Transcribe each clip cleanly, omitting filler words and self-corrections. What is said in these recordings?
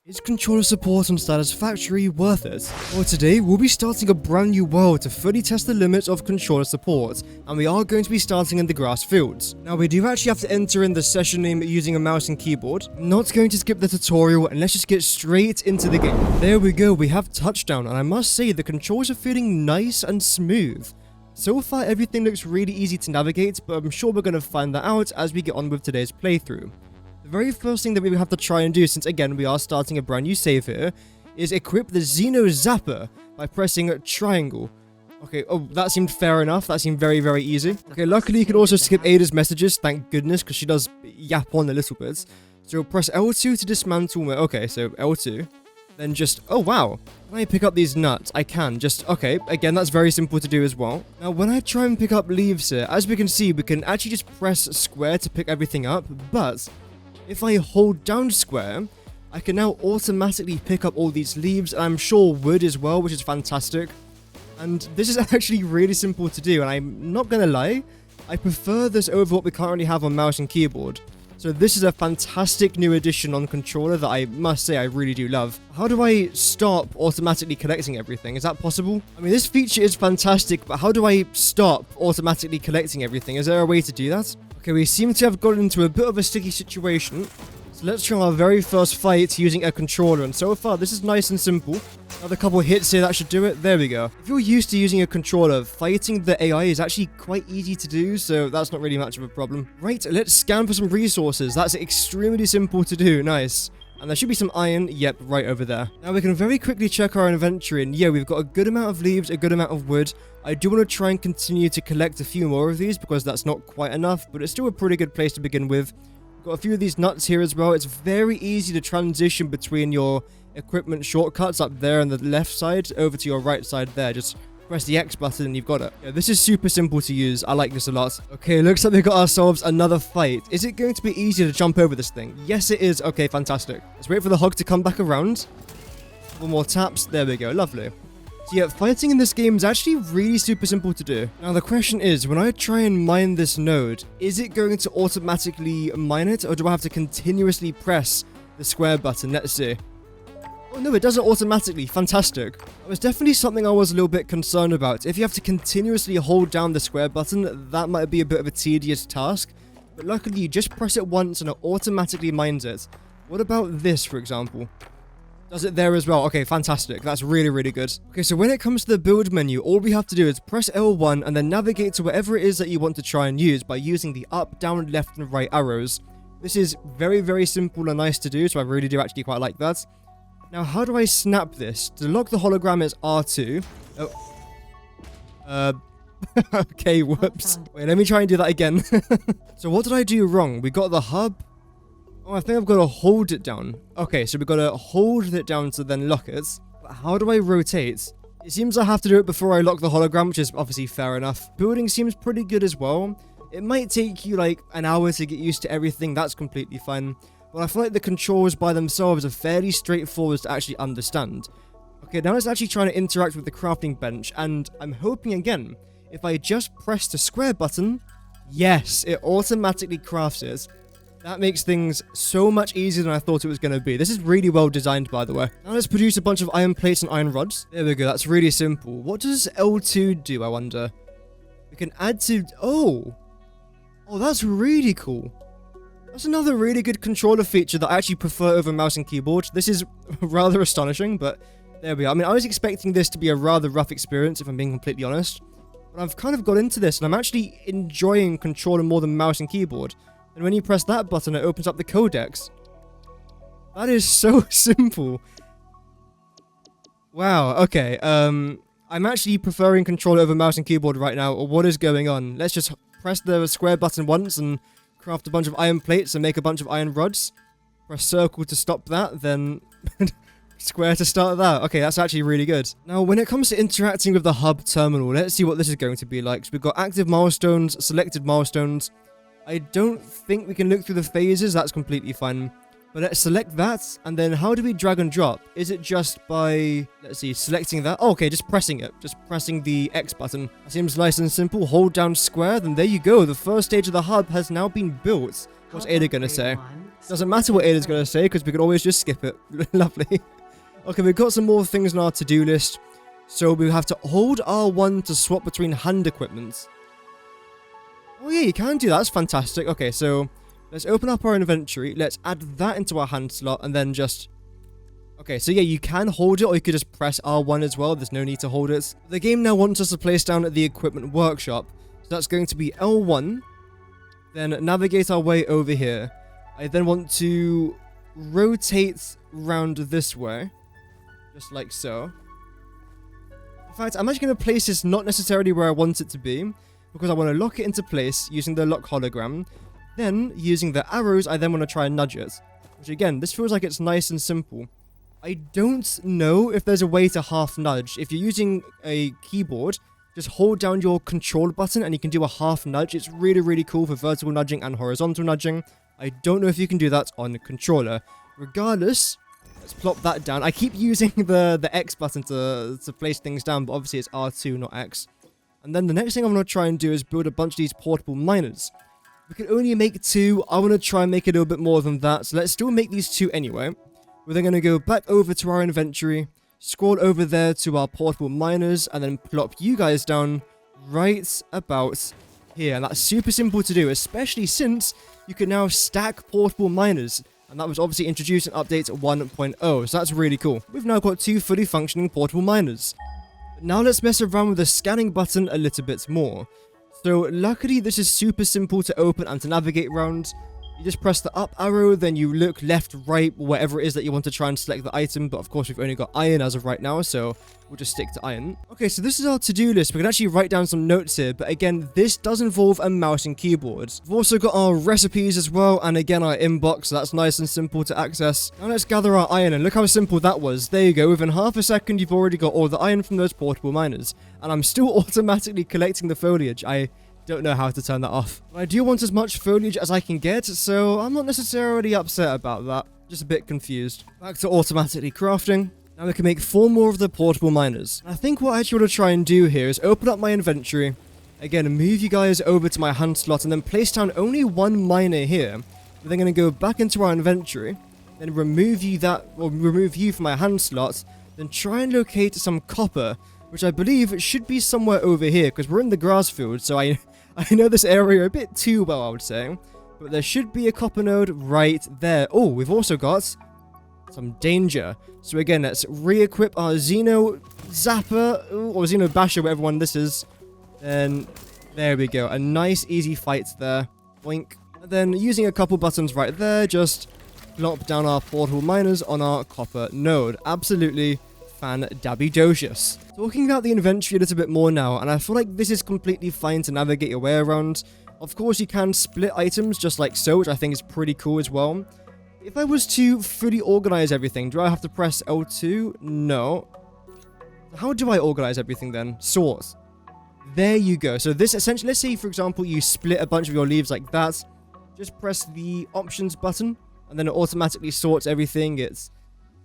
Is controller support on Satisfactory worth it? Well, today we'll be starting a brand new world to fully test the limits of controller support, and we are going to be starting in the grass fields. Now, we do actually have to enter in the session name using a mouse and keyboard. I'm not going to skip the tutorial, and let's just get straight into the game. There we go, we have touchdown, and I must say the controls are feeling nice and smooth. So far, everything looks really easy to navigate, but I'm sure we're going to find that out as we get on with today's playthrough. The very first thing that we have to try and do, since again we are starting a brand new save here, is equip the Xeno Zapper by pressing triangle. Okay, oh, that seemed fair enough. That seemed very, very easy. Okay, luckily you can also skip Ada's messages, thank goodness, because she does yap on a little bit. So press L2 to dismantle. Okay, so L2. Then just, oh wow, can I pick up these nuts? I can, just, okay, again, that's very simple to do as well. Now, when I try and pick up leaves here, as we can see, we can actually just press square to pick everything up, but if I hold down square, I can now automatically pick up all these leaves, and I'm sure wood as well, which is fantastic. And this is actually really simple to do, and I'm not gonna lie, I prefer this over what we currently have on mouse and keyboard. So this is a fantastic new addition on controller that I must say I really do love. How do I stop automatically collecting everything? Is that possible? I mean, this feature is fantastic, but how do I stop automatically collecting everything? Is there a way to do that? Okay, we seem to have gotten into a bit of a sticky situation. So let's try our very first fight using a controller, and so far this is nice and simple. Another couple hits here, that should do it. There we go. If you're used to using a controller, fighting the AI is actually quite easy to do, so that's not really much of a problem. Right, let's scan for some resources. That's extremely simple to do. Nice. And there should be some iron, yep, right over there. Now we can very quickly check our inventory, and yeah, we've got a good amount of leaves, a good amount of wood. I do want to try and continue to collect a few more of these, because that's not quite enough, but it's still a pretty good place to begin with. Got a few of these nuts here as well. It's very easy to transition between your equipment shortcuts up there on the left side over to your right side there. Just press the X button and you've got it. Yeah, this is super simple to use. I like this a lot. Okay, looks like we got ourselves another fight. Is it going to be easy to jump over this thing? Yes, it is. Okay, fantastic. Let's wait for the hog to come back around. Couple more taps. There we go. Lovely. So yeah, fighting in this game is actually really super simple to do. Now the question is, when I try and mine this node, is it going to automatically mine it, or do I have to continuously press the square button? Let's see. Oh no, it does it automatically. Fantastic. That was definitely something I was a little bit concerned about. If you have to continuously hold down the square button, that might be a bit of a tedious task. But luckily, you just press it once and it automatically mines it. What about this, for example? Does it there as well? Okay, fantastic. That's really, really good. Okay, so when it comes to the build menu, all we have to do is press L1 and then navigate to whatever it is that you want to try and use by using the up, down, left, and right arrows. This is very, very simple and nice to do, so I really do actually quite like that. Now, how do I snap this? To lock the hologram is R2. Oh. Okay, whoops. Wait, let me try and do that again. So what did I do wrong? We got the hub. Oh, I think I've got to hold it down. Okay, so we've got to hold it down to then lock it. But how do I rotate? It seems I have to do it before I lock the hologram, which is obviously fair enough. Building seems pretty good as well. It might take you like an hour to get used to everything. That's completely fine. But I feel like the controls by themselves are fairly straightforward to actually understand. Okay, now it's actually trying to interact with the crafting bench. And I'm hoping again, if I just press the square button, yes, it automatically crafts it. That makes things so much easier than I thought it was going to be. This is really well designed, by the way. Now let's produce a bunch of iron plates and iron rods. There we go. That's really simple. What does L2 do, I wonder? We can add to... Oh, that's really cool. That's another really good controller feature that I actually prefer over mouse and keyboard. This is rather astonishing, but there we are. I mean, I was expecting this to be a rather rough experience, if I'm being completely honest. But I've kind of got into this, and I'm actually enjoying controller more than mouse and keyboard. And when you press that button, it opens up the codex. That is so simple. Wow, okay. I'm actually preferring controller over mouse and keyboard right now. What is going on? Let's just press the square button once and craft a bunch of iron plates and make a bunch of iron rods. Press circle to stop that, then square to start that. Okay, that's actually really good. Now, when it comes to interacting with the hub terminal, let's see what this is going to be like. So we've got active milestones, selected milestones. I don't think we can look through the phases, that's completely fine. But let's select that, and then how do we drag and drop? Is it just by, let's see, selecting that? Oh, okay, just pressing it. Just pressing the X button. That seems nice and simple. Hold down square, then there you go. The first stage of the hub has now been built. What's Ada gonna say? Doesn't matter what Ada's going to say, because we can always just skip it. Lovely. Okay, we've got some more things on our to-do list. So we have to hold R1 to swap between hand equipment. Oh yeah, you can do that. That's fantastic. Okay, so let's open up our inventory. Let's add that into our hand slot, and then just... Okay, so yeah, you can hold it, or you could just press R1 as well. There's no need to hold it. The game now wants us to place down at the equipment workshop. So that's going to be L1. Then navigate our way over here. I then want to rotate round this way. Just like so. In fact, I'm actually going to place this not necessarily where I want it to be, because I want to lock it into place using the lock hologram. Then, using the arrows, I then want to try and nudge it. Which again, this feels like it's nice and simple. I don't know if there's a way to half nudge. If you're using a keyboard, just hold down your control button and you can do a half nudge. It's really, really cool for vertical nudging and horizontal nudging. I don't know if you can do that on a controller. Regardless, let's plop that down. I keep using the X button to place things down, but obviously it's R2, not X. And then the next thing I'm going to try and do is build a bunch of these portable miners. We can only make 2. I want to try and make a little bit more than that. So let's still make these 2 anyway. We're then going to go back over to our inventory, scroll over there to our portable miners, and then plop you guys down right about here. And that's super simple to do, especially since you can now stack portable miners. And that was obviously introduced in update 1.0, so that's really cool. We've now got 2 fully functioning portable miners. Now let's mess around with the scanning button a little bit more. So luckily this is super simple to open and to navigate around. You just press the up arrow, then you look left, right, whatever it is that you want to try and select the item. But of course, we've only got iron as of right now, so we'll just stick to iron. Okay, so this is our to-do list. We can actually write down some notes here. But again, this does involve a mouse and keyboard. We've also got our recipes as well. And again, our inbox. So that's nice and simple to access. Now let's gather our iron. And look how simple that was. There you go. Within half a second, you've already got all the iron from those portable miners. And I'm still automatically collecting the foliage. I don't know how to turn that off. But I do want as much foliage as I can get, so I'm not necessarily upset about that. Just a bit confused. Back to automatically crafting. Now we can make 4 more of the portable miners. I think what I actually want to try and do here is open up my inventory. Again, move you guys over to my hand slot and then place down only 1 miner here. We're then going to go back into our inventory. Then remove you from my hand slot. Then try and locate some copper, which I believe should be somewhere over here, because we're in the grass field, so I know this area a bit too well, I would say. But there should be a copper node right there. Oh, we've also got some danger. So again, let's re-equip our Xeno Zapper, or Xeno Basher, whatever one this is. Then, there we go. A nice, easy fight there. Boink. And then, using a couple buttons right there, just plop down our portable miners on our copper node. Absolutely fan-dabby-docious. Talking about the inventory a little bit more now, and I feel like this is completely fine to navigate your way around. Of course, you can split items just like so, which I think is pretty cool as well. If I was to fully organize everything, do I have to press L2? No. How do I organize everything then? Sort. There you go. So this essentially, let's say for example you split a bunch of your leaves like that. Just press the options button, and then it automatically sorts everything. It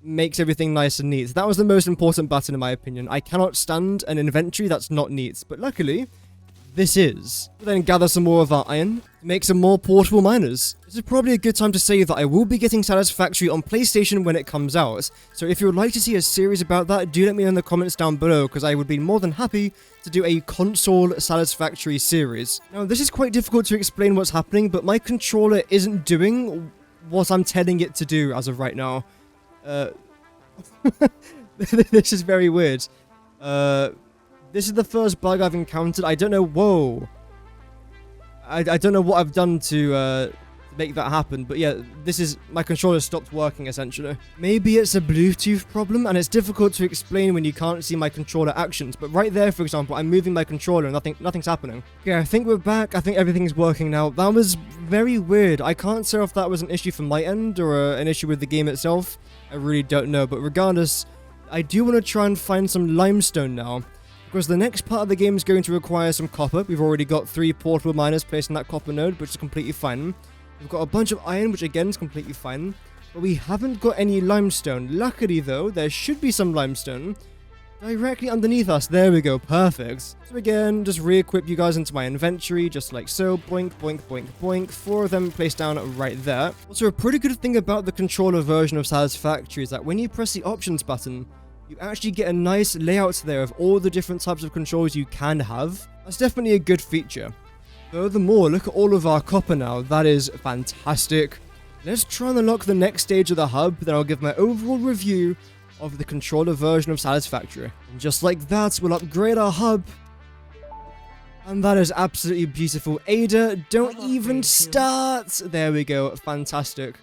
makes everything nice and neat. That was the most important button in my opinion. I cannot stand an inventory that's not neat, but luckily this is. We'll then gather some more of our iron, make some more portable miners. This is probably a good time to say that I will be getting Satisfactory on PlayStation when it comes out, so if you would like to see a series about that, do let me know in the comments down below, because I would be more than happy to do a console Satisfactory series. Now this is quite difficult to explain what's happening, but my controller isn't doing what I'm telling it to do as of right now. This is very weird. This is the first bug I've encountered. I don't know. Whoa. I don't know what I've done to make that happen. But yeah, my controller stopped working essentially. Maybe it's a Bluetooth problem, and it's difficult to explain when you can't see my controller actions. But right there, for example, I'm moving my controller and nothing's happening. Okay, I think we're back. I think everything's working now. That was very weird. I can't say if that was an issue from my end or an issue with the game itself. I really don't know. But regardless, I do want to try and find some limestone now, because the next part of the game is going to require some copper. We've already got 3 portable miners placed in that copper node, which is completely fine. We've got a bunch of iron, which again is completely fine. But we haven't got any limestone. Luckily though, there should be some limestone. directly underneath us. There we go, perfect. So again, just re-equip you guys into my inventory, just like so. Boink, boink, boink, boink. 4 of them placed down right there. Also, a pretty good thing about the controller version of Satisfactory is that when you press the options button, you actually get a nice layout there of all the different types of controls you can have. That's definitely a good feature. Furthermore, look at all of our copper now. That is fantastic. Let's try and unlock the next stage of the hub, then I'll give my overall review of the controller version of Satisfactory. And just like that, we'll upgrade our hub. And that is absolutely beautiful. Ada, don't even start! There we go, fantastic.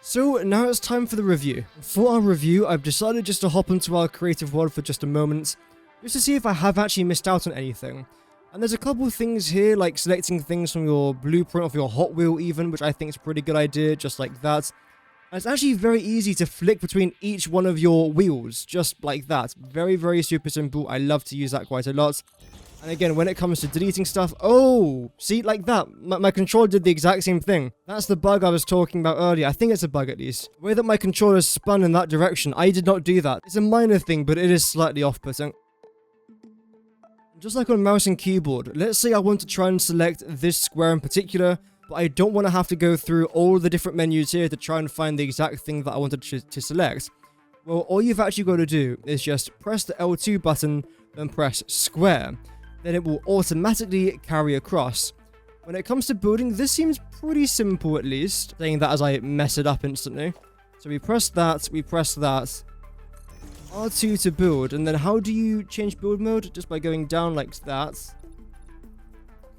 So now it's time for the review. For our review, I've decided just to hop into our creative world for just a moment, just to see if I have actually missed out on anything. And there's a couple things here, like selecting things from your blueprint of your Hot Wheel even, which I think is a pretty good idea, just like that. And it's actually very easy to flick between each one of your wheels, just like that. Very, very super simple. I love to use that quite a lot. And again, when it comes to deleting stuff, oh, see, like that. My controller did the exact same thing. That's the bug I was talking about earlier. I think it's a bug at least. The way that my controller spun in that direction, I did not do that. It's a minor thing, but it is slightly off-putting. Just like on mouse and keyboard, let's say I want to try and select this square in particular, but I don't want to have to go through all the different menus here to try and find the exact thing that I wanted to select. Well, all you've actually got to do is just press the L2 button, then press square. Then it will automatically carry across. When it comes to building, this seems pretty simple at least, saying that as I mess it up instantly. So we press that, R2 to build, and then how do you change build mode? Just by going down like that.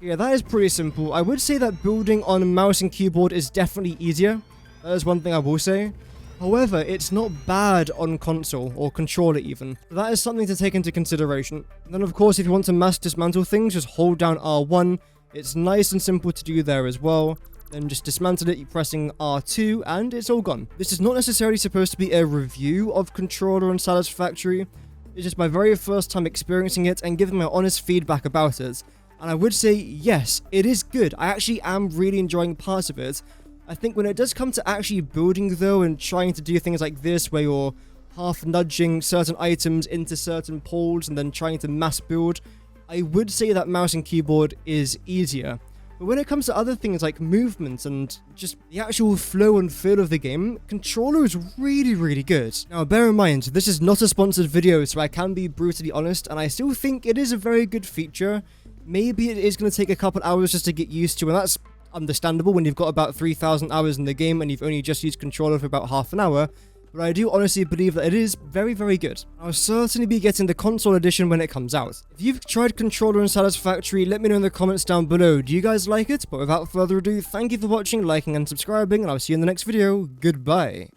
Yeah, that is pretty simple. I would say that building on mouse and keyboard is definitely easier. That is one thing I will say. However, it's not bad on console, or controller even. So that is something to take into consideration. And then of course, if you want to mass dismantle things, just hold down R1. It's nice and simple to do there as well. Then just dismantle it pressing R2 and it's all gone. This is not necessarily supposed to be a review of controller and Satisfactory. It's just my very first time experiencing it and giving my honest feedback about it. And I would say, yes, it is good. I actually am really enjoying parts of it. I think when it does come to actually building though and trying to do things like this where you're half nudging certain items into certain poles and then trying to mass build, I would say that mouse and keyboard is easier. But when it comes to other things like movement and just the actual flow and feel of the game, controller is really, really good. Now, bear in mind, this is not a sponsored video, so I can be brutally honest, and I still think it is a very good feature. Maybe it is going to take a couple hours just to get used to, and that's understandable when you've got about 3,000 hours in the game and you've only just used controller for about half an hour. But I do honestly believe that it is very, very good. I'll certainly be getting the console edition when it comes out. If you've tried controller and Satisfactory, let me know in the comments down below. Do you guys like it? But without further ado, thank you for watching, liking and subscribing, and I'll see you in the next video. Goodbye.